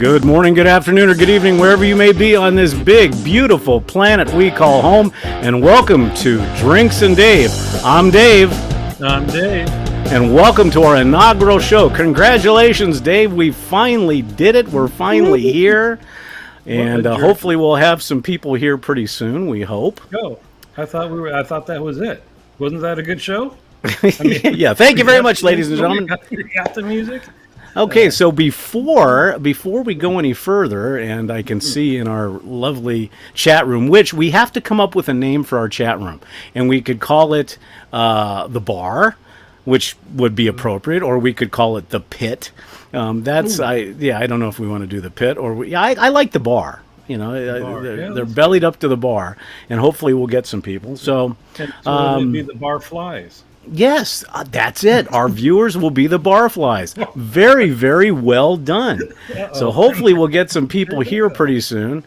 Good morning, good afternoon, or good evening, wherever you may be on this big, beautiful planet we call home. And welcome to Drinks and Dave. I'm Dave. I'm Dave. And welcome to our inaugural show. Congratulations, Dave. We finally did it. We're finally here. And hopefully we'll have some people here pretty soon, we hope. Oh, I thought that was it. Wasn't that a good show? Yeah, thank you very much, ladies and gentlemen. You got the music? Okay, so before we go any further, and I can see in our lovely chat room, which we have to come up with a name for our chat room, and we could call it the bar, which would be appropriate, or we could call it the pit. I don't know if we want to do the pit, or I like the bar. You know, they're bellied up to the bar, and hopefully we'll get some people. So it'd be the bar flies. Yes, that's it. Our viewers will be the barflies. Very, very well done. So hopefully we'll get some people here pretty soon.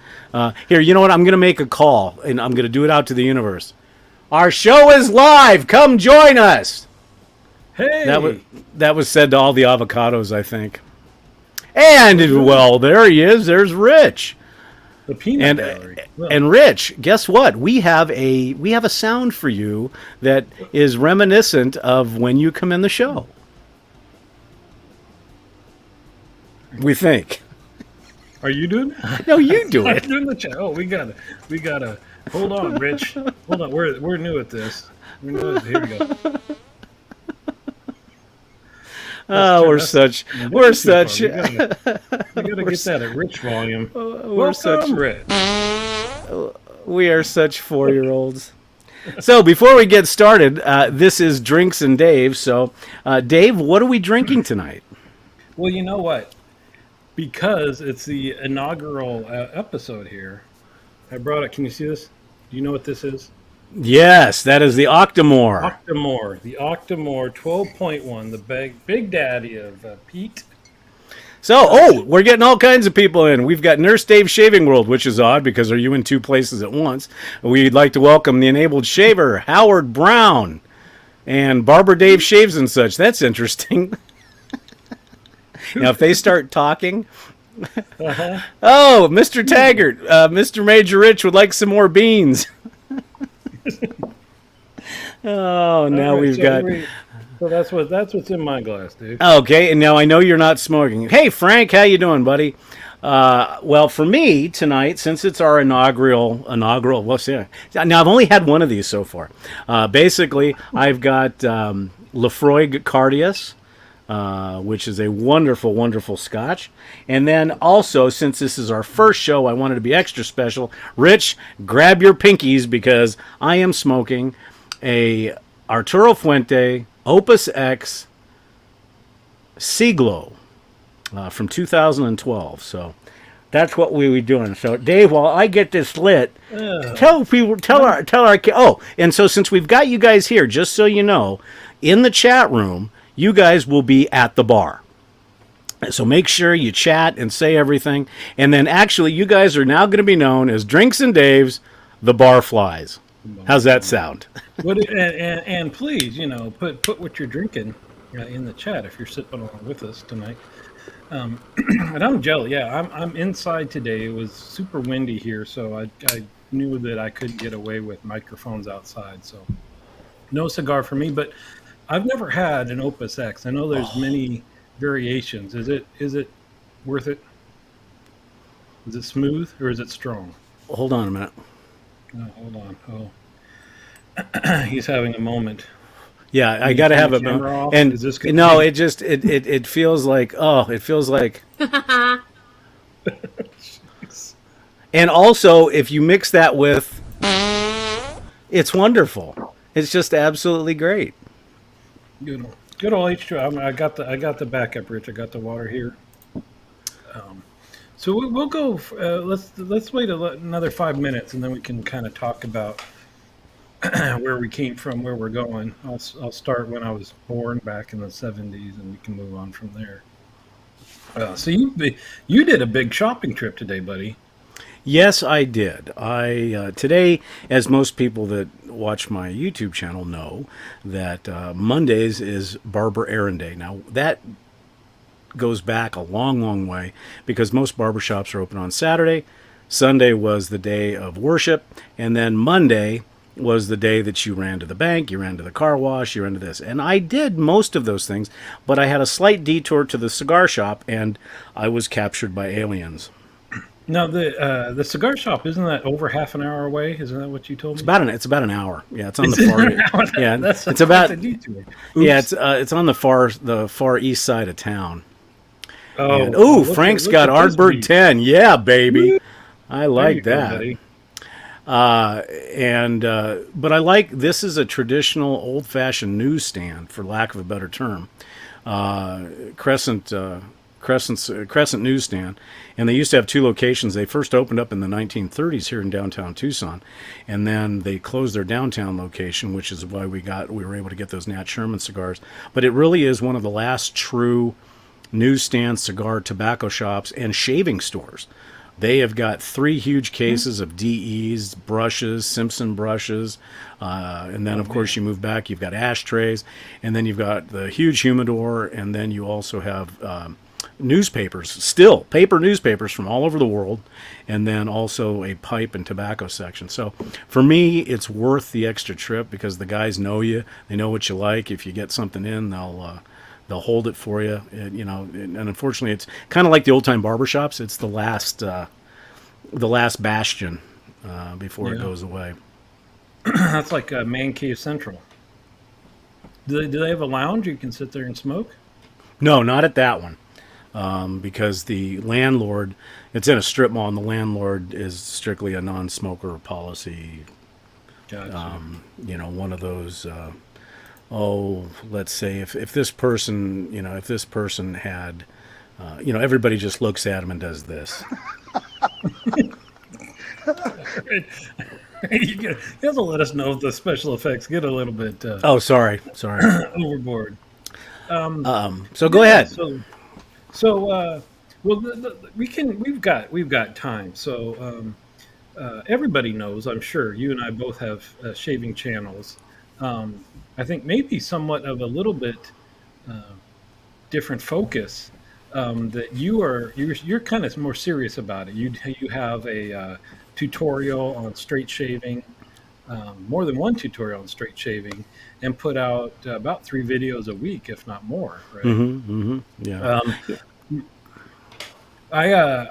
Here, you know what? I'm going to make a call, and I'm going to do it out to the universe. Our show is live. Come join us. Hey! That was said to all the avocados, I think. And, well, there he is. There's Rich. The peanut gallery. And Rich, guess what? We have a sound for you that is reminiscent of when you come in the show. We think. Are you doing it? No, you do it. I'm doing the chat. Oh, we gotta. Hold on, Rich. Hold on. We're new at this. Here we go. We're such. We gotta get that at Rich volume. Rich. We are such 4-year-olds. So before we get started, this is Drinks and Dave. So, Dave, what are we drinking tonight? Well, you know what? Because it's the inaugural episode here, I brought it. Can you see this? Do you know what this is? Yes, that is the Octomore. The Octomore 12.1, the big daddy of Pete. So, we're getting all kinds of people in. We've got Nurse Dave Shaving World, which is odd because are you in two places at once? We'd like to welcome the Enabled Shaver, Howard Brown, and Barber Dave Shaves and such. That's interesting. Now, if they start talking... Oh, Mr. Taggart, Mr. Major Rich would like some more beans. Oh, now we've got... So that's what's in my glass, dude. Okay, and now I know you're not smoking. Hey, Frank, how you doing, buddy? Well, for me tonight, since it's our inaugural, what's it? Now I've only had one of these so far. Basically, I've got Lefroy Cardias, which is a wonderful, wonderful Scotch, and then also, since this is our first show, I wanted to be extra special. Rich, grab your pinkies because I am smoking a Arturo Fuente Opus X Siglo from 2012. So that's what we were doing. So Dave, while I get this lit, tell our and so since we've got you guys here, just so you know, in the chat room, you guys will be at the bar. So make sure you chat and say everything, and then actually you guys are now going to be known as Drinks and Dave's the Barflies. How's that sound? And please, put what you're drinking in the chat if you're sitting along with us tonight. And I'm jelly. Yeah, I'm inside today. It was super windy here, so I knew that I couldn't get away with microphones outside. So no cigar for me. But I've never had an Opus X. I know there's many variations. Is it worth it? Is it smooth or is it strong? Hold on a minute. Hold on. Oh, he's having a moment. Yeah, I got to have a moment. And no, it feels like And also, if you mix that with, it's wonderful. It's just absolutely great. Good old H2. I got the backup, Rich. I got the water here. So we'll go. Let's wait another 5 minutes, and then we can kind of talk about where we came from, where we're going. I'll start when I was born back in the 70s, and we can move on from there. So you did a big shopping trip today, buddy. Yes, I did. Today, as most people that watch my YouTube channel know, that Mondays is Barber Errand Day. Now that goes back a long, long way because most barbershops are open on Saturday. Sunday was the day of worship, and then Monday was the day that you ran to the bank, you ran to the car wash, you ran to this. And I did most of those things, but I had a slight detour to the cigar shop, and I was captured by aliens. Now the cigar shop, isn't that over half an hour away? Isn't that what you told me? It's about an hour. Yeah, it's on the Is it far. an hour? Yeah, That's it's about quite the detour. yeah, Oops. it's on the far east side of town. Oh, And ooh, look Frank's look got at this Ardbird beast. 10. Yeah, baby. I There you like go, that. buddy. But I like this is a traditional old-fashioned newsstand, for lack of a better term. Crescent Crescent Newsstand, and they used to have two locations. They first opened up in the 1930s here in downtown Tucson, and then they closed their downtown location, which is why we were able to get those Nat Sherman cigars. But it really is one of the last true newsstand cigar tobacco shops and shaving stores. They have got 3 huge cases of DEs, brushes, Simpson brushes, and then, of course, you move back, you've got ashtrays, and then you've got the huge humidor, and then you also have newspapers, still paper newspapers from all over the world, and then also a pipe and tobacco section. So for me, it's worth the extra trip because the guys know you. They know what you like. If you get something in, they'll hold it for you. And unfortunately, it's kind of like the old time barbershops. It's the last bastion before it Yeah. goes away. That's like Man Cave Central. Do they have a lounge you can sit there and smoke? No, not at that one. Because the landlord, it's in a strip mall, and the landlord is strictly a non-smoker policy. Gotcha. One of those. Let's say if this person, if this person had, everybody just looks at him and does this. You have to let us know if the special effects get a little bit Oh, sorry. overboard. So go Yeah. ahead. So, well, we've got time. So, everybody knows, I'm sure, you and I both have shaving channels. I think maybe somewhat of a little bit uh, different focus. That you're kind of more serious about it. You have a tutorial on straight shaving, more than one tutorial on straight shaving, and put out about 3 videos a week, if not more. Right. Yeah. Um, I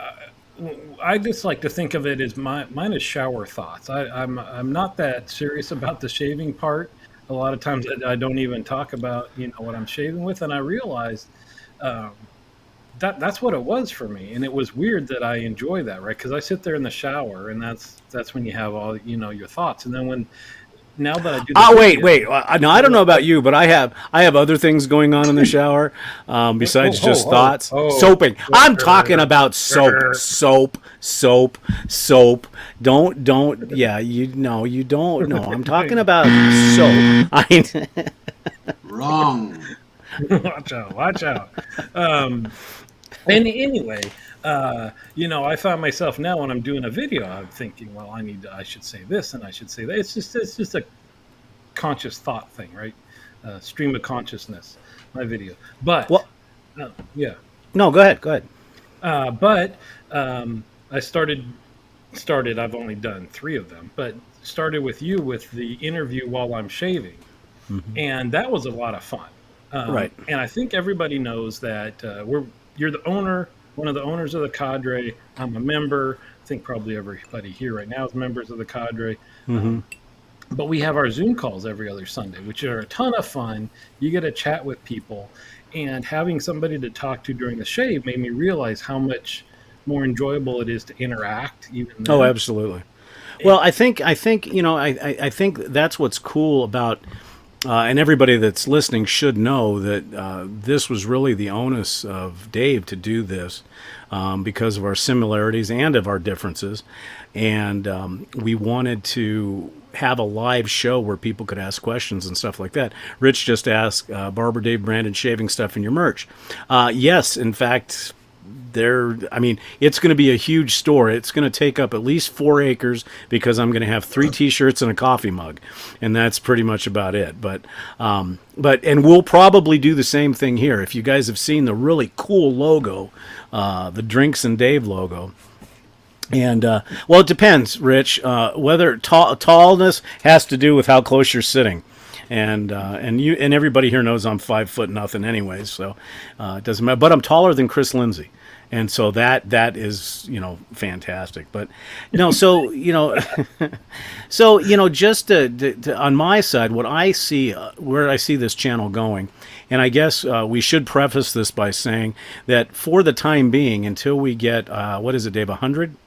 I just like to think of it as mine is shower thoughts. I'm not that serious about the shaving part. A lot of times I don't even talk about what I'm shaving with, and I realized um, that's what it was for me, and it was weird that I enjoy that, right? Because I sit there in the shower, and that's when you have all your thoughts, and then now that I do the Oh, video, wait. No, I don't know about you, but I have other things going on in the shower besides just thoughts. Soaping. I'm talking about soap. Don't. Yeah, you don't know. I'm talking about soap. Wrong. watch out. Um, And anyway, I find myself now when I'm doing a video, I'm thinking, well, I should say this and I should say that. It's just a conscious thought thing, right? Stream of consciousness, my video. But Well, yeah, no, go ahead. but I started. I've only done 3 of them, but started with you with the interview while I'm shaving, and that was a lot of fun. Right. And I think everybody knows that you're the owner, one of the owners of the cadre. I'm a member. I think probably everybody here right now is members of the cadre. But we have our Zoom calls every other Sunday, which are a ton of fun. You get to chat with people, and having somebody to talk to during the shave made me realize how much more enjoyable it is to interact. Even Oh, then. absolutely. Well, I think I think that's what's cool about, and everybody that's listening should know that this was really the onus of Dave to do this because of our similarities and of our differences, and we wanted to have a live show where people could ask questions and stuff like that. Rich just asked, Barber Dave Brandon shaving stuff in your merch. Yes, in fact. I mean, it's going to be a huge store. It's going to take up at least 4 acres because I'm going to have 3 T-shirts and a coffee mug, and that's pretty much about it. And we'll probably do the same thing here. If you guys have seen the really cool logo, the Drinks and Dave logo. And well, it depends, Rich. Whether tallness has to do with how close you're sitting, and everybody here knows I'm 5 foot nothing, anyways. So it doesn't matter. But I'm taller than Chris Lindsay, and so that is fantastic. But no, so just on my side, what I see, where I see this channel going, and I guess we should preface this by saying that for the time being, until we get what is it, Dave, 100.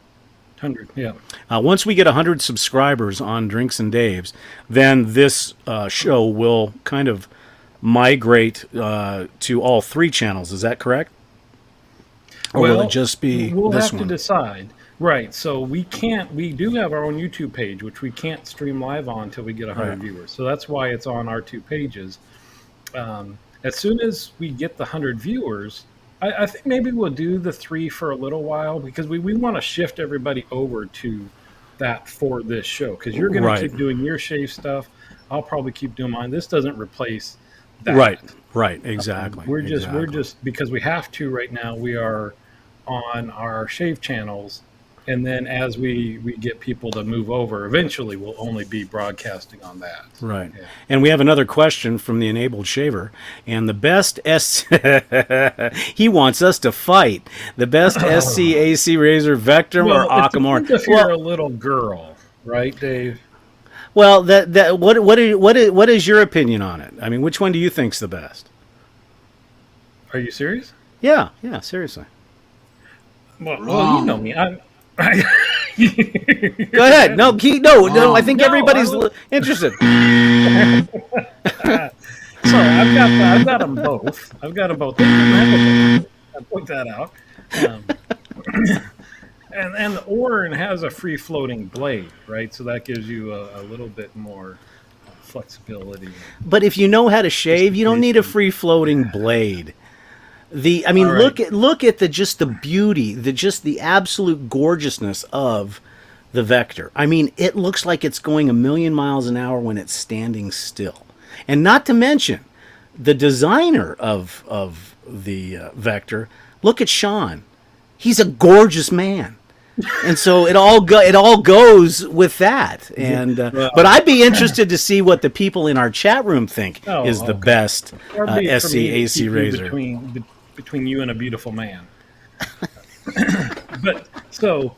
100, yeah. Once we get 100 subscribers on Drinks and Dave's, then this show will kind of migrate to all 3 channels. Is that correct? Or will it just be we'll this have one? to decide. Right. So we do have our own YouTube page, which we can't stream live on until we get 100 Right. viewers. So that's why it's on our 2 pages. As soon as we get the 100 viewers, I think maybe we'll do the 3 for a little while, because we want to shift everybody over to that for this show, because you're going Right. to keep doing your shave stuff. I'll probably keep doing mine. This doesn't replace that. Right, exactly. We're exactly. just because we have to right now. We are on our shave channels, and then as we get people to move over, eventually we'll only be broadcasting on that. Right. Yeah. And we have another question from the Enabled Shaver. And the best he wants us to fight. The best SCAC razor, Vectrum or Well, it Akamor? depends if you're a little girl, right, Dave? Well, what is your opinion on it? I mean, which one do you think's the best? Are you serious? Yeah, seriously. Well, you know me. Go ahead. No, no. I think everybody's interested. So I've got them both. I've got them both. They don't have a both. I point that out. And the Orin has a free floating blade, right? So that gives you a little bit more flexibility. But if you know how to shave, you don't need a free floating blade. I mean, Right. look at the beauty, the absolute gorgeousness of the Vector. I mean, it looks like it's going a million miles an hour when it's standing still. And not to mention, the designer of the Vector. Look at Sean; he's a gorgeous man, and so it all goes with that. And but I'd be interested to see what the people in our chat room think is the best That'd be for me to SCAC keep you razor. between you and a beautiful man. But so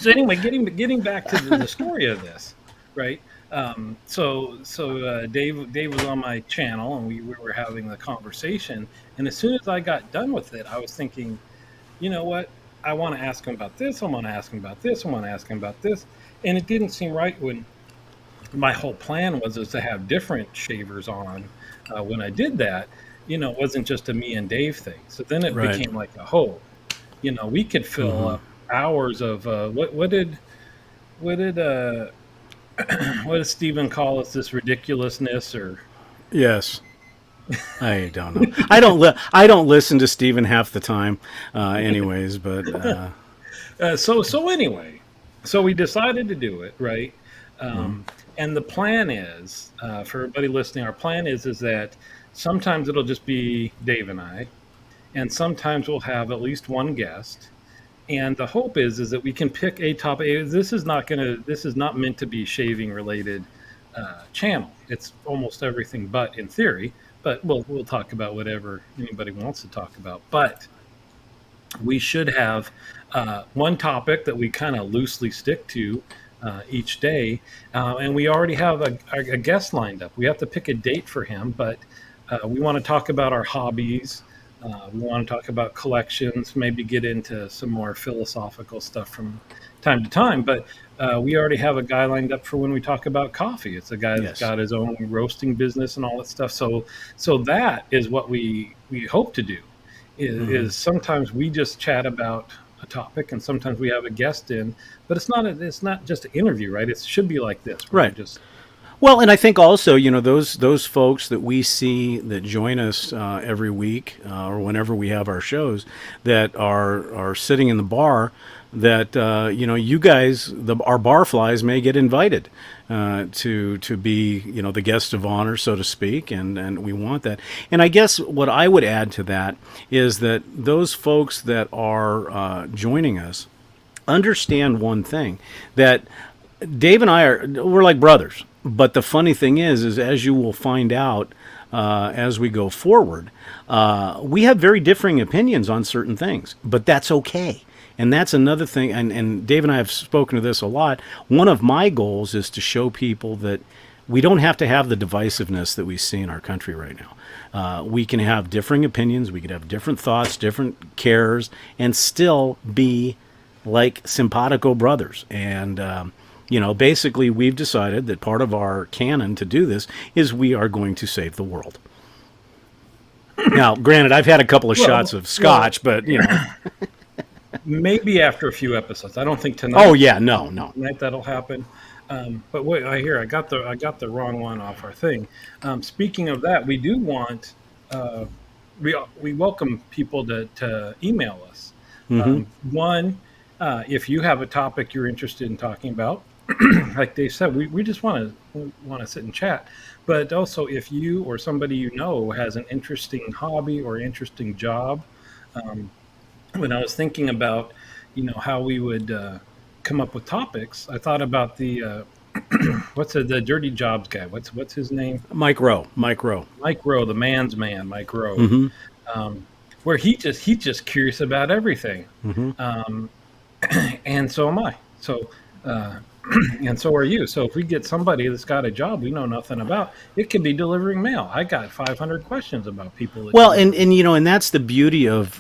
anyway, getting back to the story of this, right? Dave was on my channel, and we were having the conversation. And as soon as I got done with it, I was thinking, you know what? I want to ask him about this. I want to ask him about this. I want to ask him about this. And it didn't seem right when my whole plan was to have different shavers on. When I did that, it wasn't just a me and Dave thing. So then it Right. became like a whole. We could fill up hours of what did what does Stephen call us, this ridiculousness or Yes. I don't know. I don't listen to Steven half the time, anyways. But so anyway, so we decided to do it, right? And the plan is, for everybody listening, our plan is that sometimes it'll just be Dave and I, and sometimes we'll have at least one guest. And the hope is that we can pick a topic. This is not meant to be shaving related channel. It's almost everything but in theory. But we'll talk about whatever anybody wants to talk about. But we should have one topic that we kind of loosely stick to each day, and we already have a guest lined up. We have to pick a date for him, but we want to talk about our hobbies. We want to talk about collections, maybe get into some more philosophical stuff from time to time. But we already have a guy lined up for when we talk about coffee. It's a guy that's got his own roasting business and all that stuff. So that is what we hope to do. Is sometimes we just chat about a topic, and sometimes we have a guest in. But it's not just an interview, right? It should be like this, right. Well, and I think also, those folks that we see that join us every week or whenever we have our shows that are sitting in the bar, that you guys, our barflies, may get invited to be the guest of honor, so to speak, and we want that. And I guess what I would add to that is that those folks that are joining us understand one thing, that Dave and we're like brothers. But the funny thing is as you will find out as we go forward, we have very differing opinions on certain things, but that's okay. And that's another thing. And Dave and I have spoken to this a lot. One of my goals is to show people that we don't have to have the divisiveness that we see in our country right now. We can have differing opinions, we can have different thoughts, different cares, and still be like simpatico brothers. And basically, we've decided that part of our canon to do this is we are going to save the world. Now, granted, I've had a couple of shots of scotch, but maybe after a few episodes. I don't think tonight. Oh yeah, no. Tonight that'll happen. But wait, I got the wrong one off our thing. Speaking of that, we do want we welcome people to email us. One, if you have a topic you're interested in talking about, like Dave said, we just want to sit and chat. But also, if you or somebody you know has an interesting hobby or interesting job, when I was thinking about, how we would come up with topics, I thought about the the dirty jobs guy. What's his name? Mike Rowe, the man's man, Mike Rowe. Where he's just curious about everything, and so am I. So. And so are you. So if we get somebody that's got a job we know nothing about, it could be delivering mail. I got 500 questions about people. Well, and that's the beauty of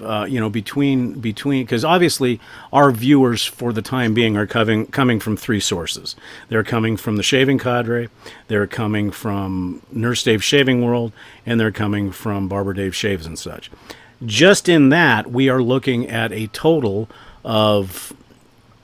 between because obviously our viewers for the time being are coming from three sources. They're coming from the Shaving Cadre, they're coming from Nurse Dave's Shaving World, and they're coming from Barber Dave Shaves and such. Just in that, we are looking at a total of,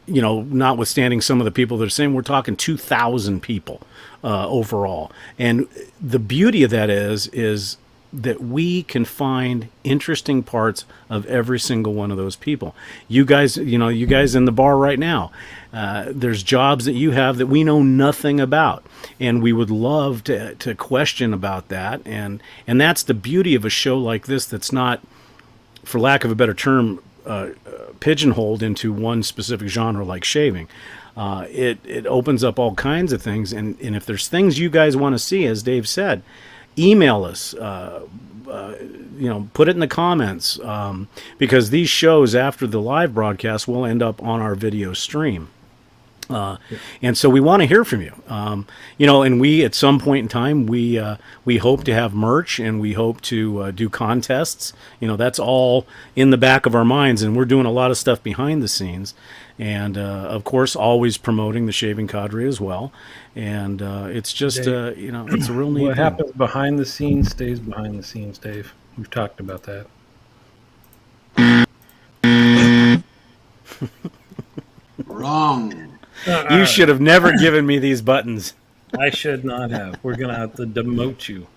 notwithstanding some of the people that are saying, we're talking 2,000 people overall. And the beauty of that is that we can find interesting parts of every single one of those people. You guys in the bar right now, there's jobs that you have that we know nothing about. And we would love to question about that. And that's the beauty of a show like this that's not, for lack of a better term, pigeonholed into one specific genre like shaving. It opens up all kinds of things, and if there's things you guys want to see, as Dave said, email us. Put it in the comments, because these shows after the live broadcast will end up on our video stream. And so we want to hear from you. And we, at some point in time, we hope to have merch, and we hope to do contests. That's all in the back of our minds, and we're doing a lot of stuff behind the scenes. And, of course, always promoting the Shaving Cadre as well. And it's just, it's a real neat What thing. happens behind the scenes stays behind the scenes, Dave. We've talked about that. Wrong. You should have never given me these buttons. I should not have. We're going to have to demote you.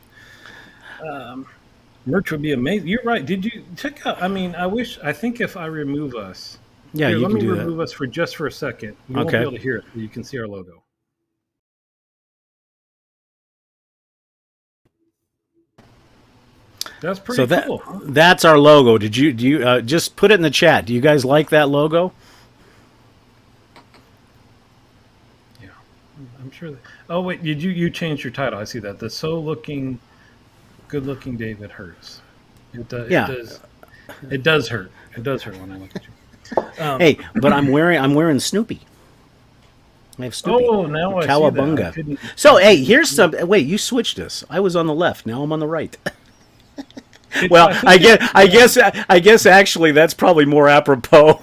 Merch would be amazing. You're right. Did you check out? I think if I remove us. Yeah, Here, you can do that. Let me remove us for a second. You won't be able to hear it. You can see our logo. That's pretty cool. Huh? That's our logo. Do you just put it in the chat? Do you guys like that logo? Yeah, I'm sure. Oh wait, you changed your title? I see that. The good looking David hurts. It does. It does hurt. It does hurt when I look at you. Hey, but I'm wearing Snoopy. I have Snoopy. Oh, now I Cowabunga. see that. So hey, here's some. Wait, you switched us. I was on the left. Now I'm on the right. Well, I guess actually that's probably more apropos.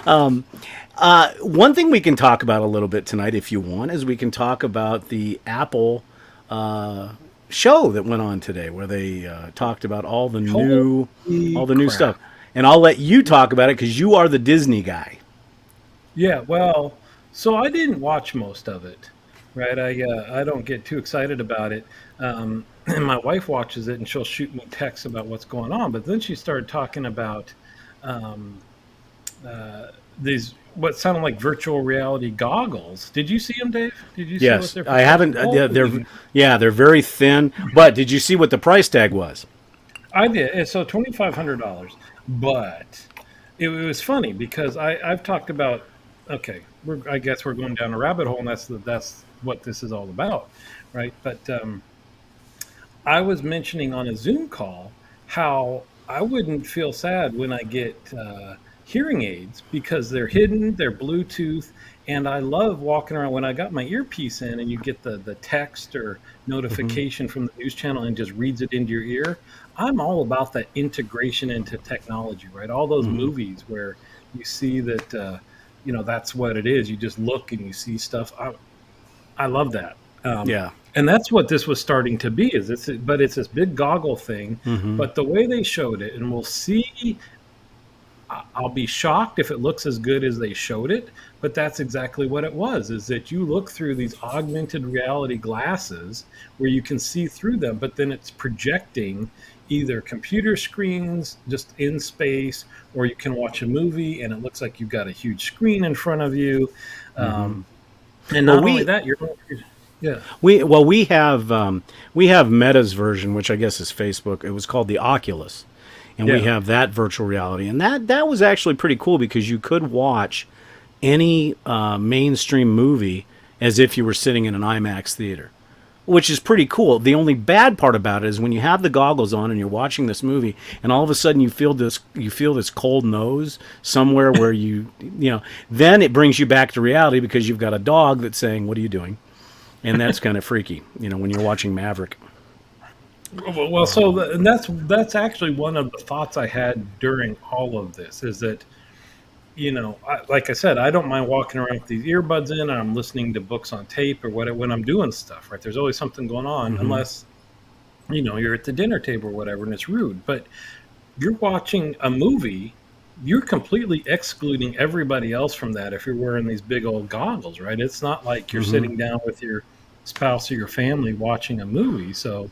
One thing we can talk about a little bit tonight, if you want, is we can talk about the Apple show that went on today, where they talked about all the new stuff. And I'll let you talk about it because you are the Disney guy. Yeah, well, So I didn't watch most of it, right? I don't get too excited about it. And my wife watches it, and she'll shoot me texts about what's going on. But then she started talking about um, uh, these what sounded like virtual reality goggles. Did you see them, Dave? Did you see what Yes, they're I for? Because haven't. Yeah, they're very thin. But did you see what the price tag was? I did. So $2,500, but it was funny because I've talked about. Okay, I guess we're going down a rabbit hole, and that's what this is all about, right? But I was mentioning on a Zoom call how I wouldn't feel sad when I get hearing aids because they're hidden, they're Bluetooth, and I love walking around when I got my earpiece in and you get the text or Hmm. notification from the news channel and just reads it into your ear. I'm all about that integration into technology, right? All those Hmm. movies where you see that, that's what it is. You just look and you see stuff. I love that. Yeah. And that's what this was starting to be but it's this big goggle thing, Hmm. but the way they showed it, and we'll see, I'll be shocked if it looks as good as they showed it, but that's exactly what it was, is that you look through these augmented reality glasses where you can see through them, but then it's projecting either computer screens just in space, or you can watch a movie and it looks like you've got a huge screen in front of you. Hmm. Um, and Well, not only we that, yeah. we have Meta's version, which I guess is Facebook. It was called the Oculus, and we Yeah. have that virtual reality, and that was actually pretty cool because you could watch any mainstream movie as if you were sitting in an IMAX theater, which is pretty cool. The only bad part about it is when you have the goggles on and you're watching this movie, and all of a sudden you feel this cold nose somewhere where then it brings you back to reality because you've got a dog that's saying, "What are you doing?" And that's kind of freaky, when you're watching Maverick. Well, and that's actually one of the thoughts I had during all of this is that like I said, I don't mind walking around with these earbuds in and I'm listening to books on tape or whatever when I'm doing stuff. Right, there's always something going on, Hmm. unless you're at the dinner table or whatever, and it's rude. But you're watching a movie. You're completely excluding everybody else from that if you're wearing these big old goggles, right? It's not like you're Hmm. sitting down with your spouse or your family watching a movie. So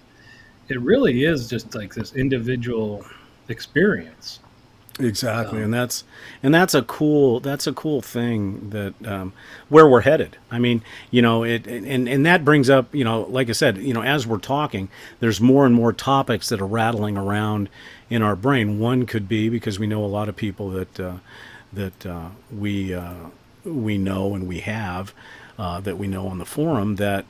it really is just like this individual experience. Exactly, Um, and that's a cool thing that where we're headed. I mean, and that brings up, like I said, as we're talking, there's more and more topics that are rattling around in our brain. One could be because we know a lot of people that we know and we have. That we know on the forum that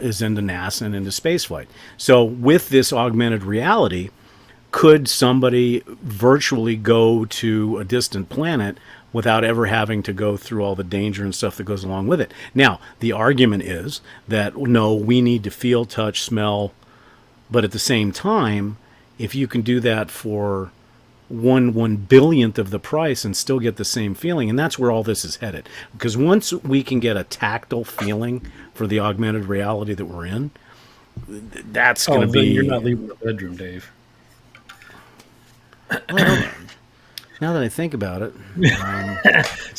is into NASA and into spaceflight. So with this augmented reality, could somebody virtually go to a distant planet without ever having to go through all the danger and stuff that goes along with it? Now, the argument is that no, we need to feel, touch, smell, but at the same time, if you can do that for one billionth of the price and still get the same feeling, and that's where all this is headed. Because once we can get a tactile feeling for the augmented reality that we're in, that's going oh, to then you're be, not leaving the bedroom, Dave. well, I don't know. Now that I think about it,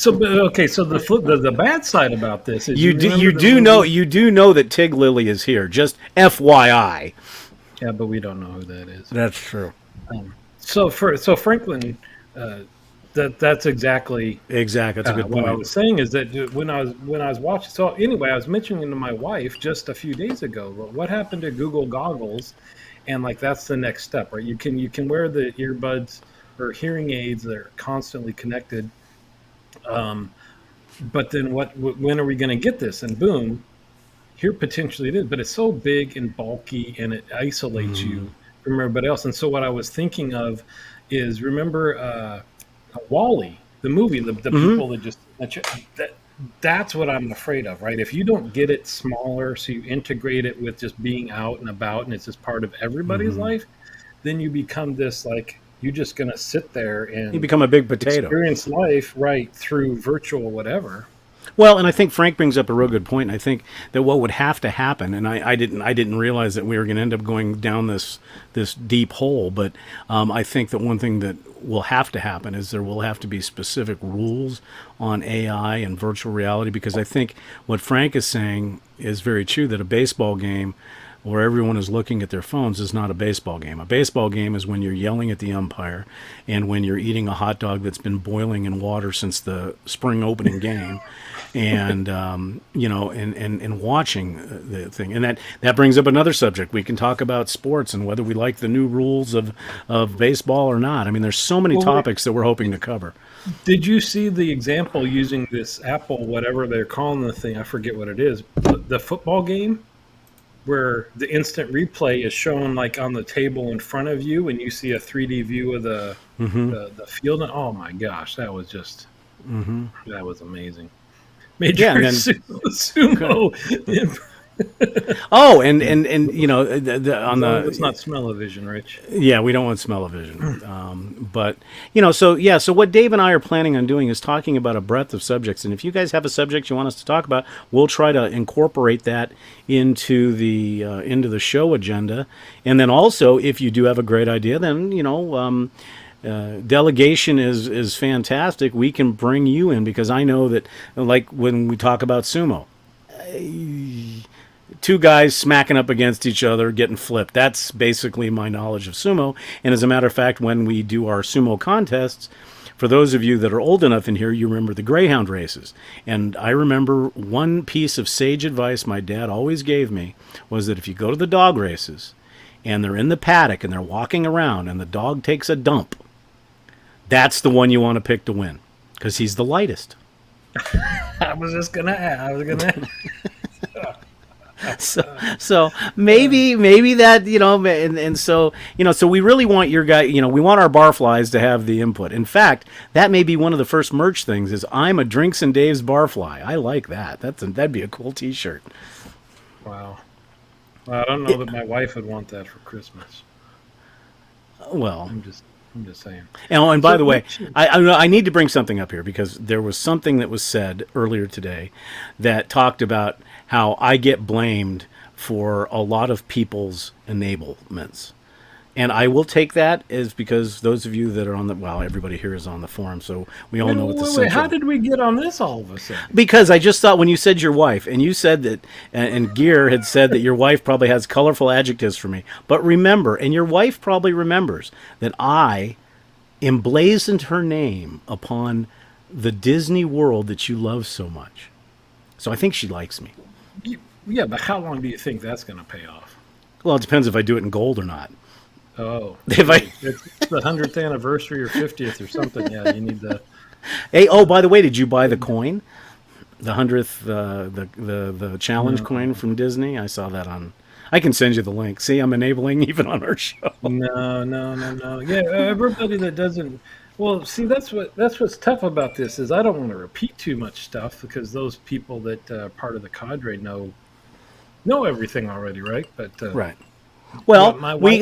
Okay, so the bad side about this is you you do remember you the do know movie. you do know that Tig Lily is here. Just FYI. Yeah, but we don't know who that is. That's true. So Franklin, uh, that's exactly Exactly. That's a good what I point. was saying is that when I was watching. So anyway, I was mentioning to my wife just a few days ago, well, what happened to Google goggles, and like that's the next step, right? You can wear the earbuds or hearing aids that are constantly connected. Um, but then when are we going to get this? And boom, here potentially it is, but it's so big and bulky and it isolates you from everybody else. And so what I was thinking of is remember Wally, the movie, the Hmm. people that just that's what I'm afraid of, right? If you don't get it smaller, so you integrate it with just being out and about, and it's just part of everybody's Hmm. life, then you become this like you're just going to sit there You and become a big potato. experience life right through virtual whatever. Well, and I think Frank brings up a real good point. And I think that what would have to happen, and I didn't realize that we were going to end up going down this deep hole. But I think that one thing that will have to happen is there will have to be specific rules on AI and virtual reality, because I think what Frank is saying is very true, that a baseball game where everyone is looking at their phones is not a baseball game. A baseball game is when you're yelling at the umpire and when you're eating a hot dog that's been boiling in water since the spring opening game, and and watching the thing. And that brings up another subject. We can talk about sports and whether we like the new rules of baseball or not. I mean, there's so many topics that we're hoping to cover. Did you see the example using this Apple, whatever they're calling the thing? I forget what it is. The football game, where the instant replay is shown like on the table in front of you, and you see a 3D view of the field. And oh my gosh, that was just that was amazing. Major sumo. Oh, and Let's not smell-o-vision, Rich. Yeah, we don't want smell-o-vision. But so what Dave and I are planning on doing is talking about a breadth of subjects. And if you guys have a subject you want us to talk about, we'll try to incorporate that into the show agenda. And then also, if you do have a great idea, then delegation is fantastic. We can bring you in, because I know that, like when we talk about sumo, two guys smacking up against each other, getting flipped. That's basically my knowledge of sumo. And as a matter of fact, when we do our sumo contests, for those of you that are old enough in here, you remember the greyhound races. And I remember one piece of sage advice my dad always gave me was that if you go to the dog races and they're in the paddock and they're walking around and the dog takes a dump, that's the one you want to pick to win, because he's the lightest. I was gonna. So maybe that, and so we really want your guy, we want our barflies to have the input. In fact, that may be one of the first merch things, is I'm a Drinks and Dave's barfly. I like that. That'd be a cool T-shirt. Wow. Well, I don't know that my wife would want that for Christmas. Well, I'm just saying. And by the way, I need to bring something up here, because there was something that was said earlier today that talked about how I get blamed for a lot of people's enablements. And I will take that as, because those of you that are on everybody here is on the forum, so we all know what the central... How did we get on this all of a sudden? Because I just thought when you said your wife, and you said that, and Gear had said that your wife probably has colorful adjectives for me. But remember, and your wife probably remembers, that I emblazoned her name upon the Disney world that you love so much. So I think she likes me. Yeah, but how long do you think that's going to pay off? Well, it depends if I do it in gold or not. Oh, if it's the 100th anniversary or 50th or something. Yeah, you need the. Hey, by the way, did you buy the coin? The 100th, the challenge coin from Disney? I saw that on. I can send you the link. See, I'm enabling even on our show. No. Yeah, everybody that doesn't. Well, see, that's what's tough about this, is I don't want to repeat too much stuff, because those people that are part of the cadre know everything already, right? But right. Well, why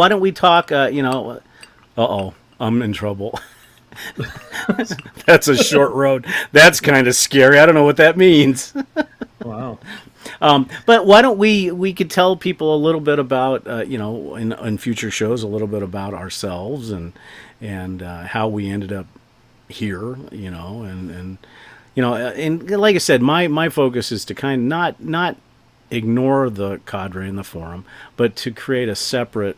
don't we talk? I'm in trouble. That's a short road. That's kind of scary. I don't know what that means. Wow. But why don't we could tell people a little bit about in future shows, a little bit about ourselves and how we ended up here, and like I said, my focus is to kind of not ignore the cadre in the forum, but to create a separate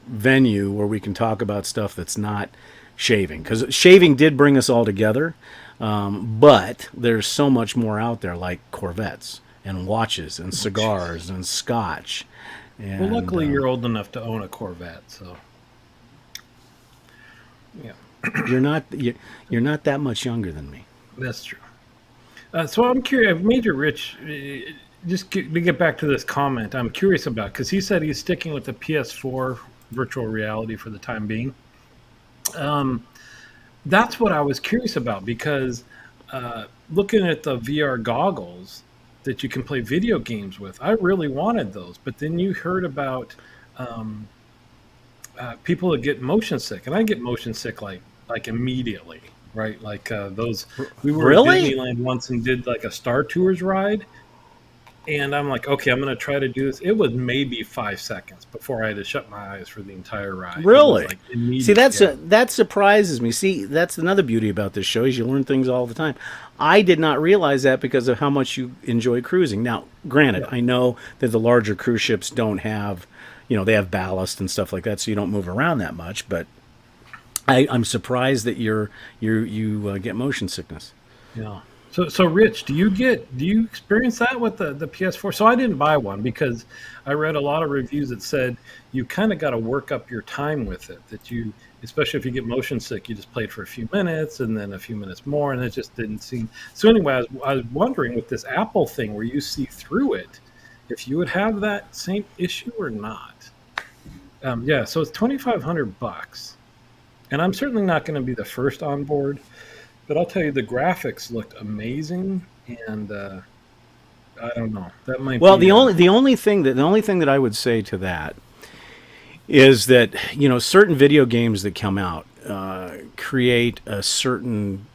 venue where we can talk about stuff that's not shaving, because shaving did bring us all together. But there's so much more out there, like Corvettes and watches and cigars and scotch. And, well, luckily you're old enough to own a Corvette, so yeah. You're not that much younger than me. That's true. So I'm curious, Major Rich, just to get back to this comment, I'm curious about, because he said he's sticking with the PS4 virtual reality for the time being. That's what I was curious about, because looking at the VR goggles that you can play video games with, I really wanted those. But then you heard about people that get motion sick, and I get motion sick like immediately. right? Like those. We were at Really? Disneyland once and did like a Star Tours ride, and I'm like, okay, I'm going to try to do this. It was maybe 5 seconds before I had to shut my eyes for the entire ride. It was Really? like See, immediate. Yeah. that surprises me. See, that's another beauty about this show is you learn things all the time. I did not realize that because of how much you enjoy cruising. Now, granted, Yeah. I know that the larger cruise ships don't have, they have ballast and stuff like that, so you don't move around that much. But I'm surprised that you get motion sickness. Yeah. So Rich, do you experience that with the PS4? So I didn't buy one because I read a lot of reviews that said you kind of got to work up your time with it. That you, especially if you get motion sick, you just play it for a few minutes and then a few minutes more, and it just didn't seem. So anyway, I was wondering with this Apple thing where you see through it, if you would have that same issue or not. Yeah. So it's $2,500, and I'm certainly not going to be the first on board. But I'll tell you, the graphics looked amazing, and I don't know. That might Well, be. the only thing that I would say to that is that certain video games that come out create a certain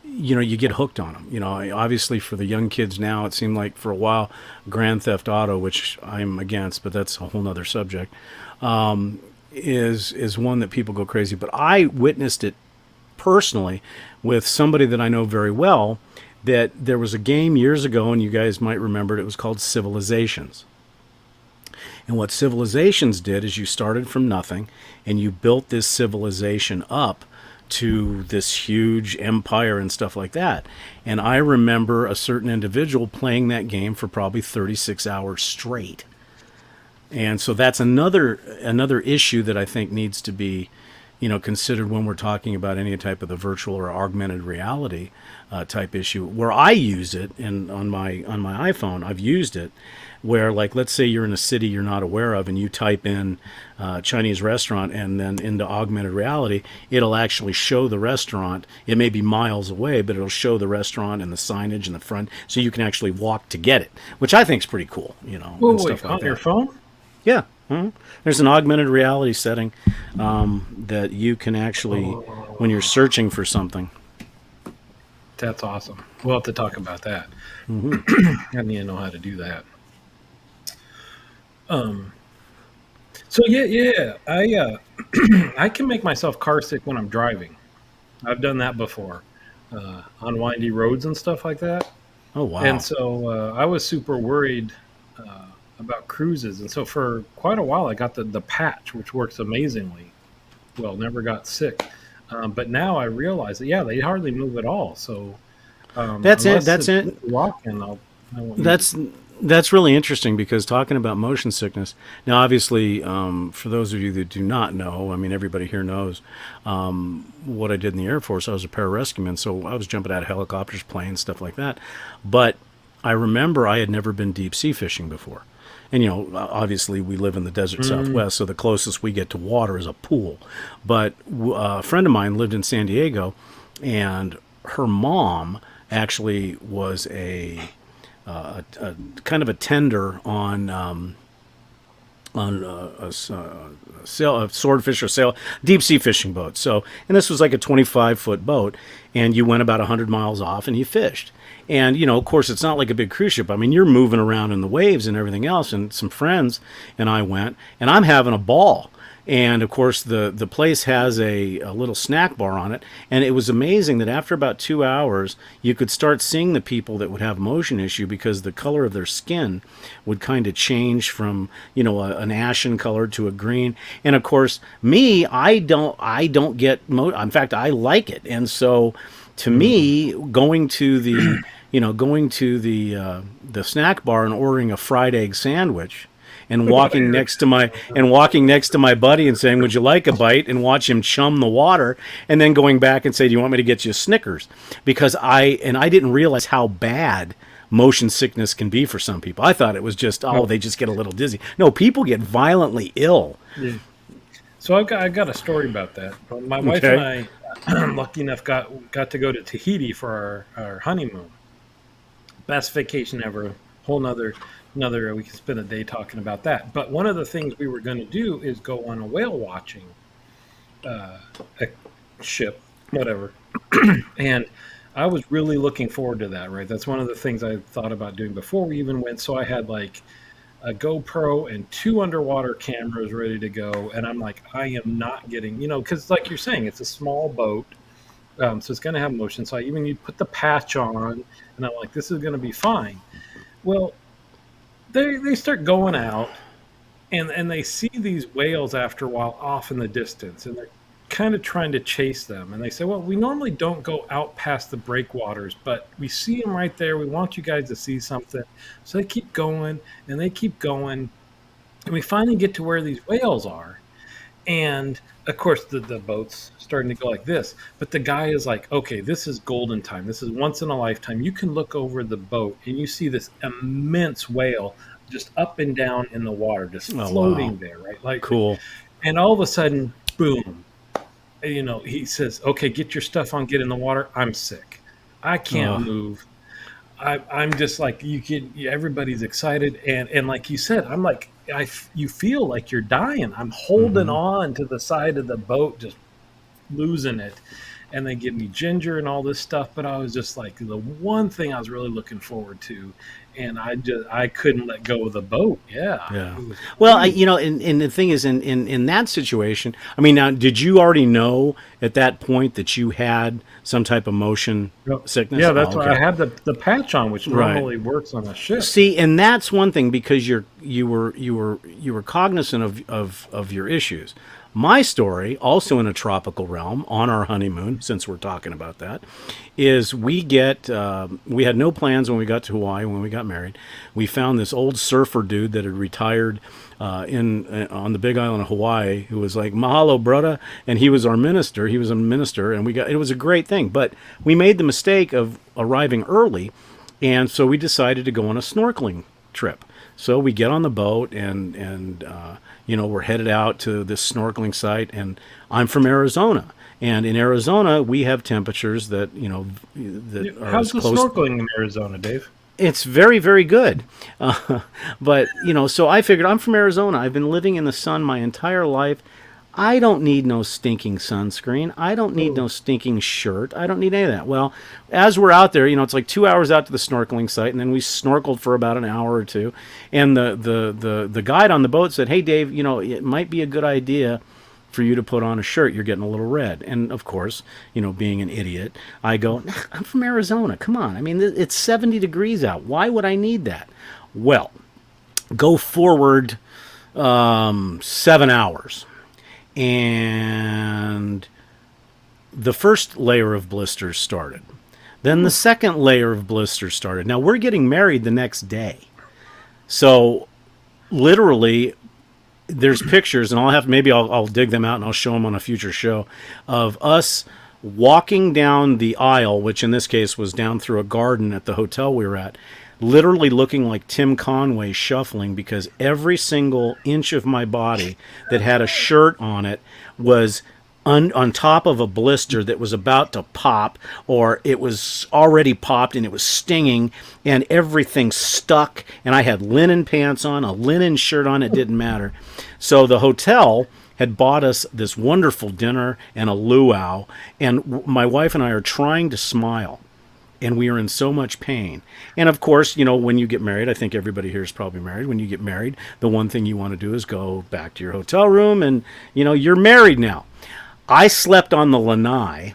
you get hooked on them. Obviously for the young kids now, it seemed like for a while, Grand Theft Auto, which I'm against, but that's a whole nother subject, is one that people go crazy. But I witnessed it personally with somebody that I know very well. That there was a game years ago, and you guys might remember it. It was called Civilizations. And what Civilizations did is you started from nothing, and you built this civilization up to this huge empire and stuff like that. And I remember a certain individual playing that game for probably 36 hours straight. And so that's another issue that I think needs to be, considered when we're talking about any type of the virtual or augmented reality type issue. Where I use it, and on my iPhone, I've used it, where like let's say you're in a city you're not aware of, and you type in Chinese restaurant, and then into augmented reality, it'll actually show the restaurant. It may be miles away, but it'll show the restaurant and the signage in the front, so you can actually walk to get it, which I think is pretty cool. Whoa, And wait, stuff like on that. your phone? Yeah. There's an augmented reality setting that you can actually, when you're searching for something. That's awesome. We'll have to talk about that. I need to know how to do that. So yeah. I can make myself car sick when I'm driving. I've done that before on windy roads and stuff like that. Oh, wow. And so I was super worried about cruises, and so for quite a while I got the patch, which works amazingly well. Never got sick, but now I realize that they hardly move at all. So That's it. unless That's it's it. walking, I won't use it. That's really interesting because talking about motion sickness. Now, obviously, for those of you that do not know, I mean, everybody here knows what I did in the Air Force. I was a pararescueman, so I was jumping out of helicopters, planes, stuff like that. But I remember I had never been deep sea fishing before. And, obviously we live in the desert Southwest, so the closest we get to water is a pool. But a friend of mine lived in San Diego, and her mom actually was a kind of a tender on a swordfish or sail deep sea fishing boat. So, and this was like a 25-foot boat, and you went about 100 miles off and you fished. And of course, it's not like a big cruise ship. I mean, you're moving around in the waves and everything else. And some friends and I went, and I'm having a ball. And of course, the place has a little snack bar on it. And it was amazing that after about 2 hours, you could start seeing the people that would have motion issue because the color of their skin would kind of change from, an ashen color to a green. And of course, me, I don't get in fact, I like it. And so to me, going to the the snack bar and ordering a fried egg sandwich, and walking next to my buddy and saying, "Would you like a bite?" and watch him chum the water, and then going back and say, "Do you want me to get you a Snickers?" Because I didn't realize how bad motion sickness can be for some people. I thought it was just they just get a little dizzy. No, people get violently ill. Yeah. So I got a story about that. My wife and I, lucky enough, got to go to Tahiti for our honeymoon. Best vacation ever. Whole nother we can spend a day talking about that. But one of the things we were going to do is go on a whale watching ship, whatever. And I was really looking forward to that, right? That's one of the things I thought about doing before we even went. So I had like a GoPro and two underwater cameras ready to go. And I'm like, I am not getting, because like you're saying, it's a small boat. So it's going to have motion. So I even you put the patch on, and I'm like, this is going to be fine. Well, they start going out, and they see these whales after a while off in the distance, and they're kind of trying to chase them. And they say, well, we normally don't go out past the breakwaters, but we see them right there. We want you guys to see something. So they keep going, and they keep going, and we finally get to where these whales are. And of course, the boat's starting to go like this. But the guy is like, okay, this is golden time. This is once in a lifetime. You can look over the boat and you see this immense whale just up and down in the water, just Oh, floating wow. there, right? Like, Cool. and all of a sudden, boom, he says, okay, get your stuff on, get in the water. I'm sick. I can't Oh. move. I'm just like everybody's excited, and like you said, I'm like you feel like you're dying. I'm holding Hmm. on to the side of the boat, just losing it. And they give me ginger and all this stuff, but I was just like the one thing I was really looking forward to, and I couldn't let go of the boat. Yeah, Yeah. it was Well, crazy. and the thing is, in that situation, I mean, now, did you already know at that point that you had some type of motion Yep. sickness? Yeah, Oh, that's why I okay. had the patch on, which Right. normally works on a ship. See, and that's one thing because you were cognizant of your issues. My story, also in a tropical realm, on our honeymoon, since we're talking about that, is we had no plans when we got to Hawaii when we got married. We found this old surfer dude that had retired in on the Big Island of Hawaii, who was like mahalo brother, and he was our minister. He was a minister, and it was a great thing. But we made the mistake of arriving early, and so we decided to go on a snorkeling trip. So we get on the boat and we're headed out to this snorkeling site. And I'm from Arizona, and in Arizona we have temperatures that that are as How's the close. snorkeling in Arizona, Dave? It's very, very good. But so I figured I'm from Arizona. I've been living in the sun my entire life. I don't need no stinking sunscreen. I don't need Oh, no stinking shirt. I don't need any of that. Well, as we're out there, it's like 2 hours out to the snorkeling site, and then we snorkeled for about an hour or two. And the guide on the boat said, "Hey, Dave, it might be a good idea for you to put on a shirt. You're getting a little red." And of course, being an idiot, I go, "Nah, I'm from Arizona. Come on. I mean, it's 70 degrees out. Why would I need that?" Well, go forward 7 hours and the first layer of blisters started. Then the second layer of blisters started. Now we're getting married the next day. So literally there's pictures, and I'll dig them out and I'll show them on a future show, of us walking down the aisle, which in this case was down through a garden at the hotel we were at, literally looking like Tim Conway shuffling, because every single inch of my body that had a shirt on it was on top of a blister that was about to pop, or it was already popped and it was stinging, and everything stuck. And I had linen pants on, a linen shirt on, it didn't matter. So the hotel had bought us this wonderful dinner and a luau, and my wife and I are trying to smile, and we are in so much pain. And of course, when you get married, I think everybody here is probably married. When you get married, the one thing you want to do is go back to your hotel room, and you're married now. I slept on the lanai,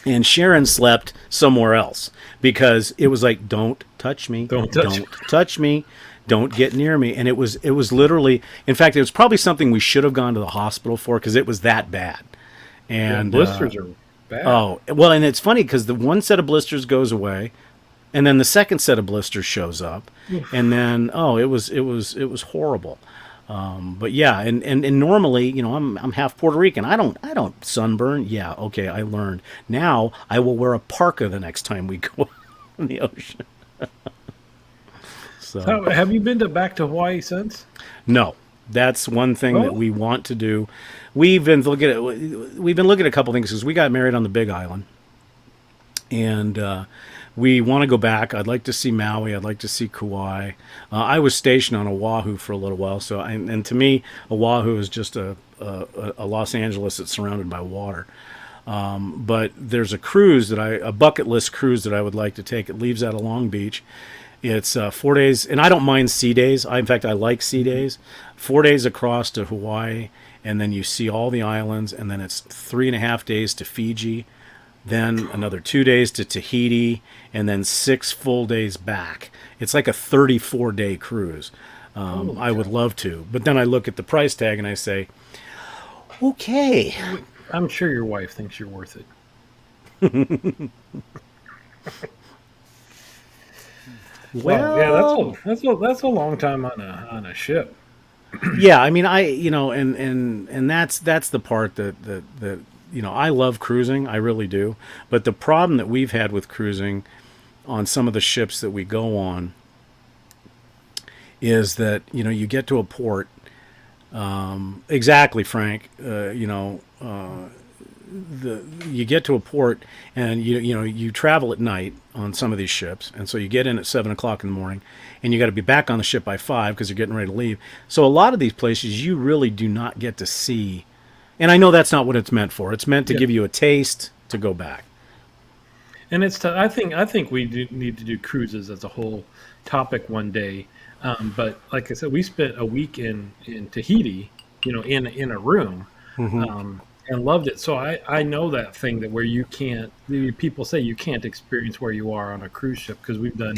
and Sharon slept somewhere else, because it was like, don't touch me, don't touch don't touch me, don't get near me. And it was literally, in fact, it was probably something we should have gone to the hospital for, because it was that bad. Yeah, And blisters are bad. oh well, and it's funny because the one set of blisters goes away, and then the second set of blisters shows up, and then it was horrible. But yeah, and normally, I'm half Puerto Rican. I don't sunburn. Yeah, okay, I learned. Now I will wear a parka the next time we go in the ocean. So So, have you been back to Hawaii since? no, that's one thing that Oh, we want to do. We've been looking at a couple things because we got married on the Big Island, and we want to go back. I'd like to see Maui. I'd like to see Kauai. I was stationed on Oahu for a little while, and to me, Oahu is just a Los Angeles that's surrounded by water. But there's a bucket list cruise that I would like to take. It leaves out of Long Beach. It's 4 days, and I don't mind sea days. In fact, I like sea days. 4 days across to Hawaii, and then you see all the islands, and then it's 3.5 days to Fiji, then another 2 days to Tahiti, and then 6 full days back. It's like a 34-day cruise. I would love to, but then I look at the price tag and I say, okay. I'm sure your wife thinks you're worth it. Well, yeah, that's a long time on a ship. yeah, I mean, and that's the part that I love cruising, I really do. But the problem that we've had with cruising on some of the ships that we go on is that you get to a port. Exactly, Frank. You get to a port and you travel at night on some of these ships, and so you get in at 7 o'clock in the morning, and you got to be back on the ship by 5 because you're getting ready to leave. So a lot of these places you really do not get to see, and I know that's not what it's meant for. It's meant to give you a taste to go back. And I think we need to do cruises as a whole topic one day. But like I said, we spent a week in Tahiti, in a room. And loved it. So I know that thing that where people say you can't experience where you are on a cruise ship, because we've done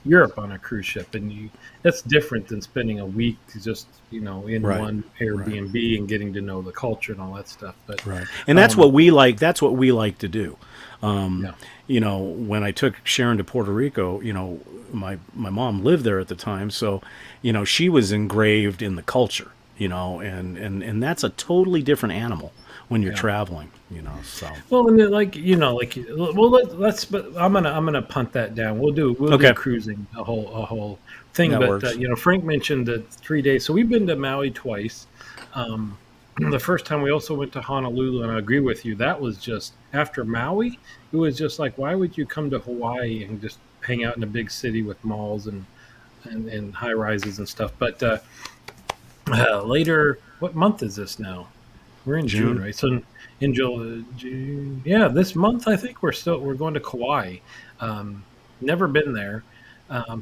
Europe on a cruise ship, and that's different than spending a week just in one Airbnb and getting to know the culture and all that stuff. But and that's what we like. That's what we like to do. Yeah. When I took Sharon to Puerto Rico, my mom lived there at the time, so she was engraved in the culture. And that's a totally different animal when you're traveling, so. Well, and then let's. But I'm gonna punt that down. We'll do cruising a whole thing. That but works. Frank mentioned the 3 days, so we've been to Maui twice. The first time we also went to Honolulu, and I agree with you. That was just after Maui. It was just like, why would you come to Hawaii and just hang out in a big city with malls and high rises and stuff? But later, what month is this now? We're in June, right? So in June, this month I think we're going to Kauai. Never been there,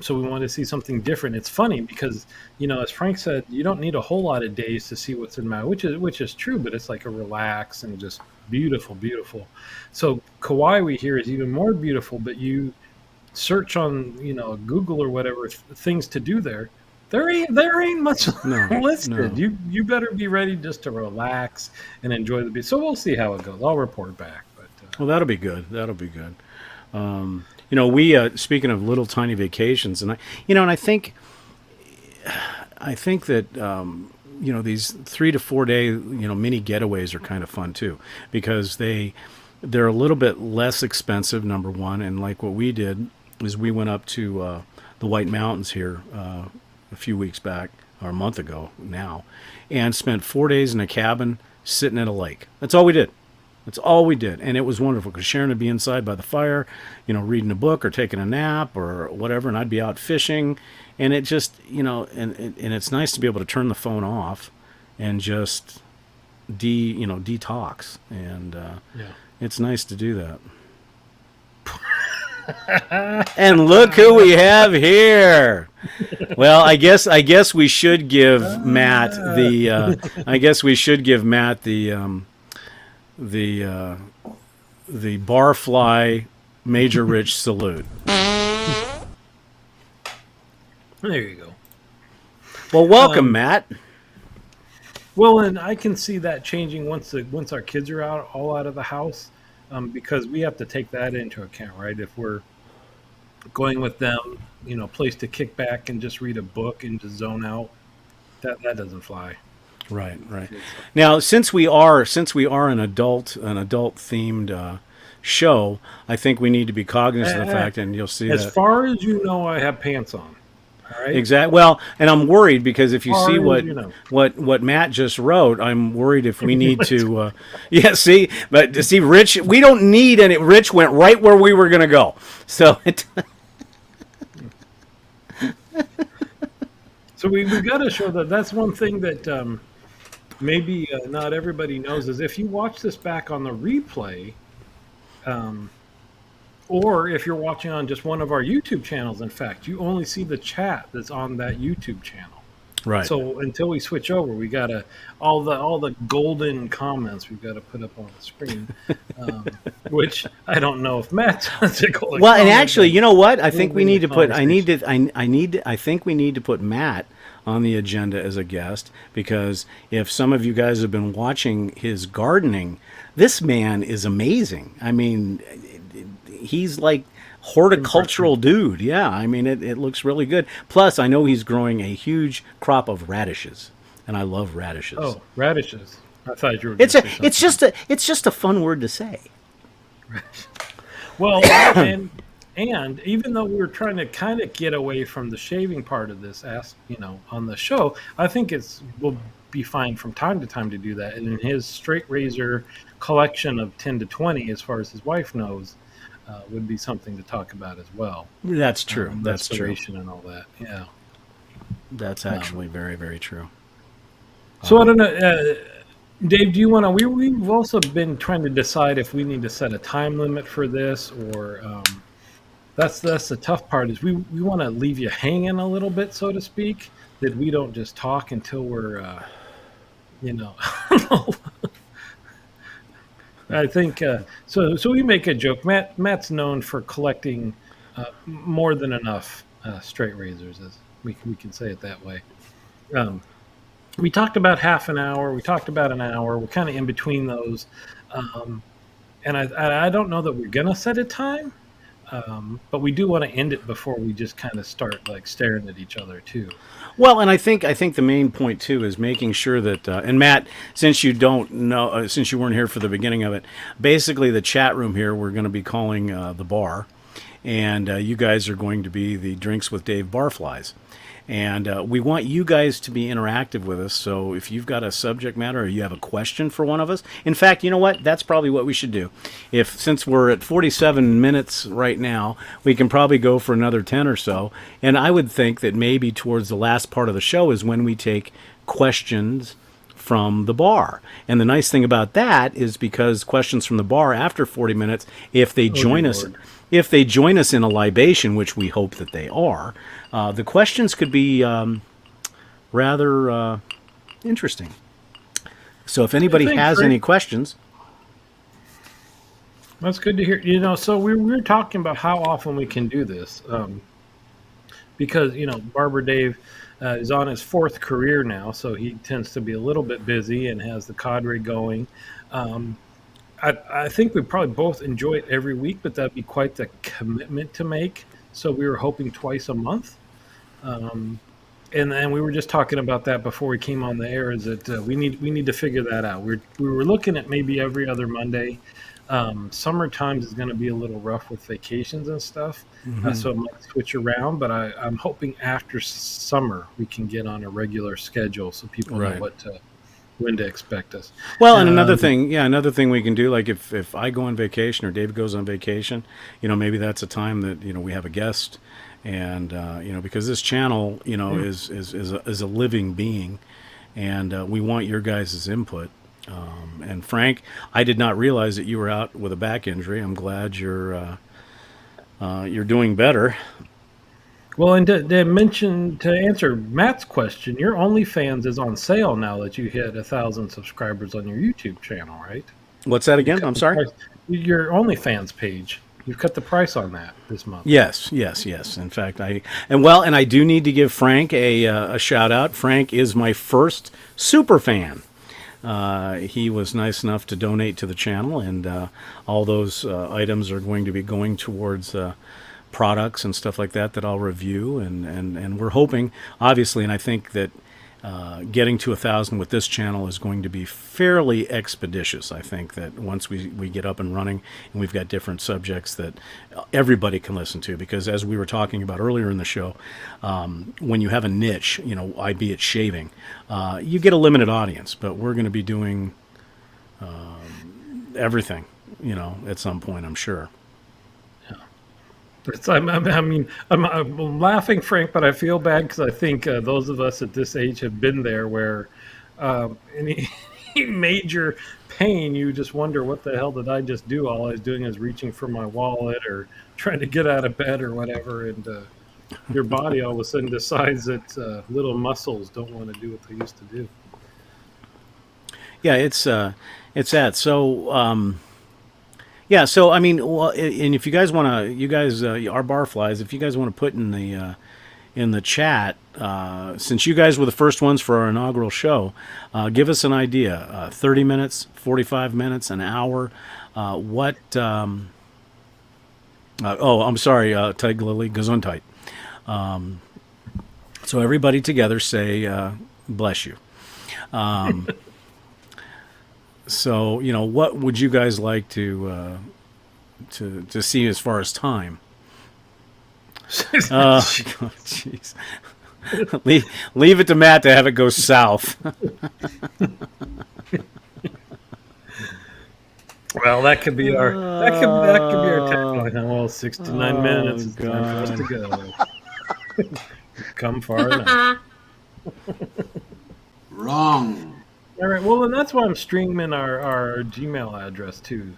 so we want to see something different. It's funny because as Frank said, you don't need a whole lot of days to see what's in Maui, which is true, but it's like a relax and just beautiful, beautiful. So Kauai we hear is even more beautiful, but you search on Google or whatever things to do there. There ain't much listed. No. You better be ready just to relax and enjoy the beach. So we'll see how it goes. I'll report back. But Well, that'll be good. That'll be good. We speaking of little tiny vacations, and I think that these 3 to 4 day mini getaways are kind of fun too, because they're a little bit less expensive. Number one, and like what we did is we went up to the White Mountains here a few weeks back, or a month ago now, and spent 4 days in a cabin sitting at a lake. That's all we did. That's all we did. And it was wonderful because Sharon would be inside by the fire, reading a book or taking a nap or whatever, and I'd be out fishing. And it just, and it's nice to be able to turn the phone off and just detox. And it's nice to do that. And look who we have here. Well, I guess we should give Matt the the barfly Major Rich salute. there you go. Well, welcome, Matt. Well, and I can see that changing once our kids are all out of the house, because we have to take that into account, right? If we're going with them, place to kick back and just read a book and just zone out, that doesn't fly. Right. Now, since we are an adult themed show, I think we need to be cognizant of the fact, and you'll see as that. far as I have pants on. All right. Exactly. Well, and I'm worried because if you see Far as what Matt just wrote, I'm worried if we need to. See, but to see Rich, we don't need any. Rich went right where we were going to go. So. So we've got to show that. That's one thing that maybe not everybody knows is if you watch this back on the replay, um, or if you're watching on just one of our YouTube channels, in fact, you only see the chat that's on that YouTube channel. Right. So until we switch over, we gotta all the golden comments we've got to put up on the screen, which I don't know if Matt's a golden Well, and comment, actually, but you know what? I think we'll we leave need the to put. conversation. I think we need to put Matt on the agenda as a guest because if some of you guys have been watching his gardening, this man is amazing. I mean, he's like horticultural dude. Yeah, I mean, it looks really good. Plus, I know he's growing a huge crop of radishes, and I love radishes. Oh, radishes. I thought you were going It's to a say something. it's just a fun word to say. Well, and even though we were trying to kind of get away from the shaving part of this, on the show, I think will be fine from time to time to do that. And in his straight razor collection of 10 to 20, as far as his wife knows, would be something to talk about as well. That's true. That's true. Restoration and all that. Yeah. That's actually very, very true. So I don't know, Dave. Do you want to? We've also been trying to decide if we need to set a time limit for this, or that's the tough part. Is we want to leave you hanging a little bit, so to speak, that we don't just talk until we're, I think so. So we make a joke. Matt's known for collecting more than enough straight razors, as we can say it that way. Um, we talked about half an hour. We talked about an hour. We're kind of in between those, and I don't know that we're gonna set a time, but we do want to end it before we just kind of start like staring at each other too. Well, and I think the main point too is making sure that and Matt, since you don't know, since you weren't here for the beginning of it, basically the chat room here we're going to be calling the bar, and you guys are going to be the Drinks with Dave Barflies. And we want you guys to be interactive with us. So if you've got a subject matter or you have a question for one of us, in fact, you know what? That's probably what we should do. Since we're at 47 minutes right now, we can probably go for another 10 or so. And I would think that maybe towards the last part of the show is when we take questions from the bar. And the nice thing about that is because questions from the bar after 40 minutes, if they join us, if they join us in a libation, which we hope that they are, the questions could be rather interesting. So if anybody has any questions. That's good to hear. So we were talking about how often we can do this. Because, Barber Dave is on his fourth career now, so he tends to be a little bit busy and has the cadre going. I think we probably both enjoy it every week, but that'd be quite the commitment to make. So we were hoping twice a month. And we were just talking about that before we came on the air, is that we need to figure that out. We were looking at maybe every other Monday. Summer times is going to be a little rough with vacations and stuff, so it might switch around. But I'm hoping after summer we can get on a regular schedule so people know when to expect us. Well, and another thing we can do, like if I go on vacation or David goes on vacation, maybe that's a time that we have a guest, and because this channel is a living being, and we want your guys' input. And Frank, I did not realize that you were out with a back injury. I'm glad you're doing better. Well, and to answer Matt's question, your OnlyFans is on sale now that you hit 1,000 subscribers on your YouTube channel, right? What's that again? I'm sorry? Your OnlyFans page. You've cut the price on that this month. Yes. In fact, I do need to give Frank a shout out. Frank is my first super fan. He was nice enough to donate to the channel, and all those items are going to be going towards products and stuff like that I'll review, and we're hoping, obviously, and I think that getting to 1,000 with this channel is going to be fairly expeditious. I think that once we get up and running and we've got different subjects that everybody can listen to, because as we were talking about earlier in the show, when you have a niche, be it shaving, you get a limited audience, but we're going to be doing everything, at some point, I'm sure. I'm laughing, Frank, but I feel bad because I think those of us at this age have been there where any major pain, you just wonder what the hell did I just do? All I was doing is reaching for my wallet or trying to get out of bed or whatever, and your body all of a sudden decides that little muscles don't want to do what they used to do. Yeah, it's that. So yeah, so I mean, well, and if you guys want to, you guys, our barflies, if you guys want to put in the chat, since you guys were the first ones for our inaugural show, give us an idea. 30 minutes, 45 minutes, an hour. What? Oh, I'm sorry, Tig Lily, Gesundheit. So everybody together say, bless you. So, you know, what would you guys like to see as far as time? Jeez. leave it to Matt to have it go south. Well, that could be our tagline. Well, 69 minutes. It's time for us to go. Come far enough. Wrong. All right. Well, and that's why I'm streaming our Gmail address too.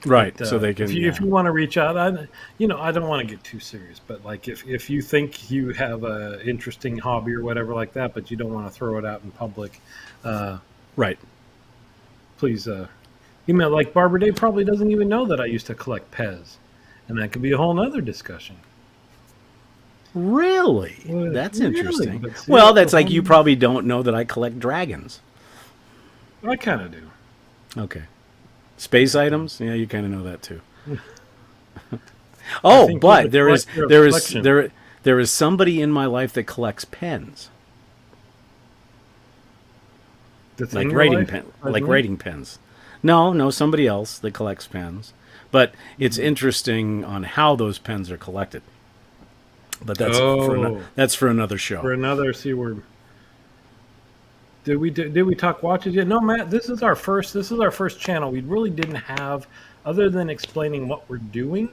Right. But, So they can. if you want to reach out, I don't want to get too serious, but like if you think you have a interesting hobby or whatever like that, but you don't want to throw it out in public, right. Please email. Like Barbara Day probably doesn't even know that I used to collect Pez, and that could be a whole nother discussion. Really? Well, that's really? interesting. But see, Well, that's like you probably don't know that I collect dragons. I kind of do. Okay. Space items? Yeah, you kind of know that too. Oh, but there is somebody in my life that collects pens. That's Like in your writing life? writing pens. No, somebody else that collects pens. But it's interesting on how those pens are collected. But that's for another show. For another C word. Did we talk watches yet? No, Matt. This is our first channel. We really didn't have, other than explaining what we're doing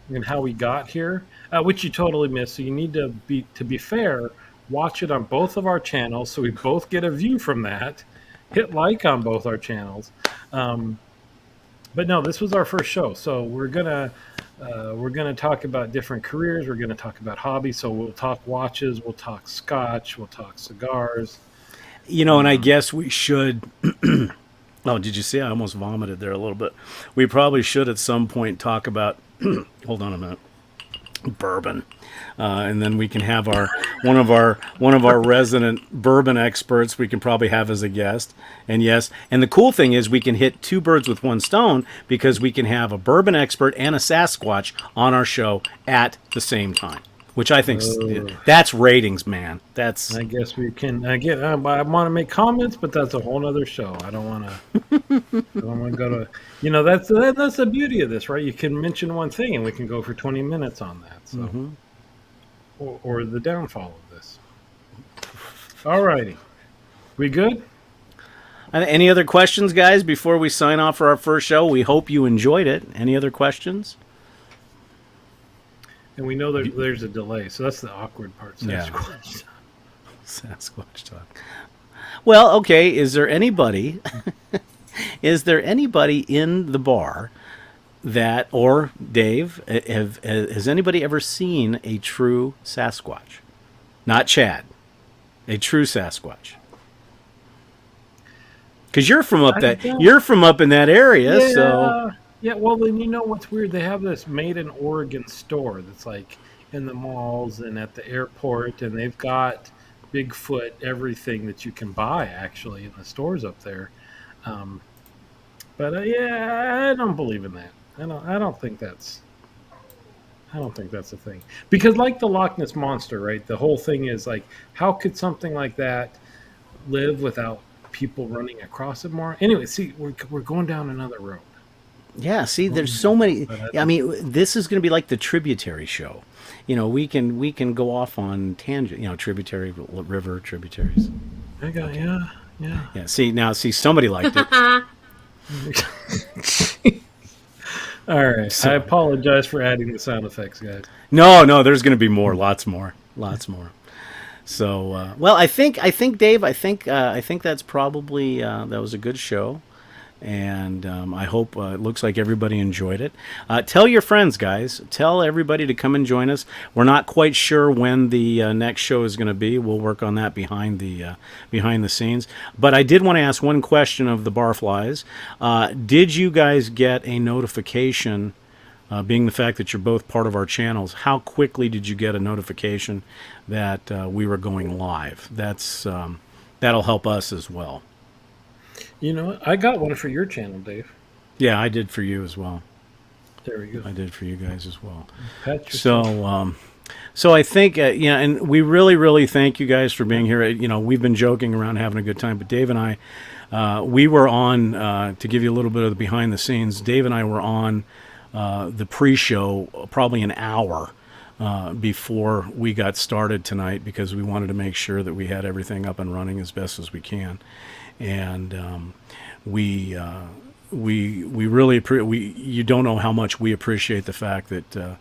and how we got here, which you totally missed. So you need to be fair, watch it on both of our channels so we both get a view from that. Hit like on both our channels. But no, this was our first show, so we're gonna talk about different careers. We're gonna talk about hobbies. So we'll talk watches. We'll talk scotch. We'll talk cigars. You know, and I guess we should. Oh, did you see? I almost vomited there a little bit. We probably should at some point talk about. Hold on a minute. Bourbon, and then we can have one of our resident bourbon experts. We can probably have as a guest. And yes, and the cool thing is we can hit two birds with one stone because we can have a bourbon expert and a Sasquatch on our show at the same time. Which I think that's ratings, man. That's. I guess we can. I want to make comments, but that's a whole other show. I don't want to. Go to. You know, that's the beauty of this, right? You can mention one thing, and we can go for 20 minutes on that. So, or the downfall of this. All righty, we good? Any other questions, guys? Before we sign off for our first show, we hope you enjoyed it. Any other questions? And we know there's a delay, so that's the awkward part. Sasquatch. Sasquatch talk. Well, okay. Is there anybody in the bar that, or Dave, has anybody ever seen a true Sasquatch? Not Chad. A true Sasquatch. Because you're from up in that area, yeah. so. Yeah, well, then you know what's weird? They have this Made in Oregon store that's like in the malls and at the airport, and they've got Bigfoot everything that you can buy actually in the stores up there. But yeah, I don't believe in that. I don't think that's a thing. Because like the Loch Ness Monster, right? The whole thing is like, how could something like that live without people running across it more? Anyway, see, we're going down another road. Yeah, see, there's so many. I mean, this is going to be like the tributary show. You know, we can go off on tangent. You know, tributary river tributaries. Yeah. See, somebody liked it. All right, so, I apologize for adding the sound effects, guys. No, there's going to be more, lots more. So, well, I think Dave, I think that's probably that was a good show, and I hope it looks like everybody enjoyed it. Tell your friends, guys. Tell everybody to come and join us. We're not quite sure when the next show is going to be. We'll work on that behind the scenes. But I did want to ask one question of the Barflies. Did you guys get a notification? Being the fact that you're both part of our channels, how quickly did you get a notification that we were going live? That'll help us as well. You know what? I got one for your channel, Dave. Yeah, I did for you as well. There we go. I did for you guys as well. Pat yourself. So I think, yeah, and we really, really thank you guys for being here. You know, we've been joking around, having a good time, but Dave and I, we were on, to give you a little bit of the behind the scenes, Dave and I were on the pre-show probably an hour before we got started tonight, because we wanted to make sure that we had everything up and running as best as we can. And we really you don't know how much we appreciate the fact that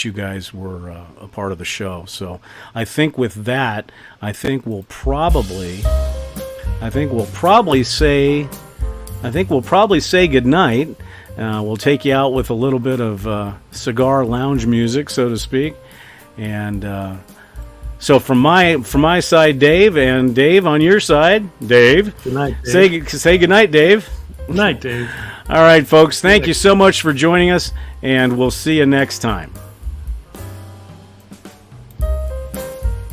you guys were a part of the show. So I think with that, I think we'll probably say good night. We'll take you out with a little bit of cigar lounge music, so to speak. And so from my side, Dave, and Dave on your side, Dave. Good night, Dave. Say good night, Dave. Good night, Dave. All right, folks. Thank you so much for joining us, and we'll see you next time.